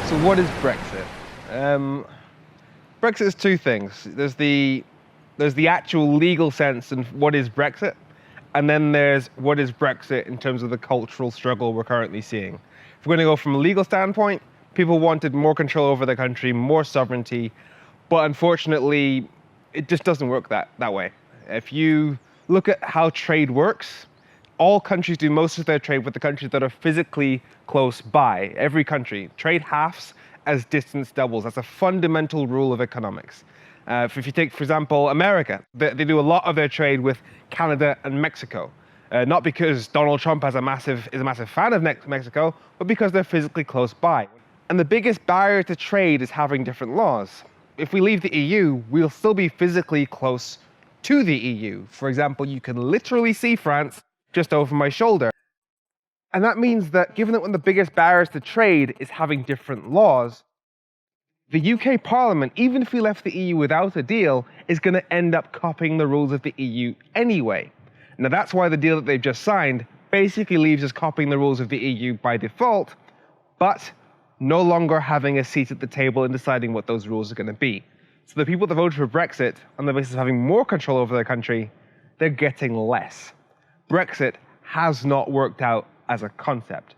So what is Brexit? Brexit is two things. There's the actual legal sense and what is Brexit, and then there's what is Brexit in terms of the cultural struggle we're currently seeing. If we're going to go from a legal standpoint, people wanted more control over their country, more sovereignty, but unfortunately, it just doesn't work that way. If you look at how trade works, all countries do most of their trade with the countries that are physically close by. Every country. Trade halves as distance doubles. That's a fundamental rule of economics. If you take, for example, America, they do a lot of their trade with Canada and Mexico. Not because Donald Trump is a massive fan of Mexico, but because they're physically close by. And the biggest barrier to trade is having different laws. If we leave the EU, we'll still be physically close to the EU. For example, you can literally see France just over my shoulder. And that means that given that one of the biggest barriers to trade is having different laws, the UK Parliament, even if we left the EU without a deal, is going to end up copying the rules of the EU anyway. Now that's why the deal that they've just signed basically leaves us copying the rules of the EU by default, but no longer having a seat at the table in deciding what those rules are going to be. So the people that voted for Brexit on the basis of having more control over their country, they're getting less. Brexit has not worked out as a concept.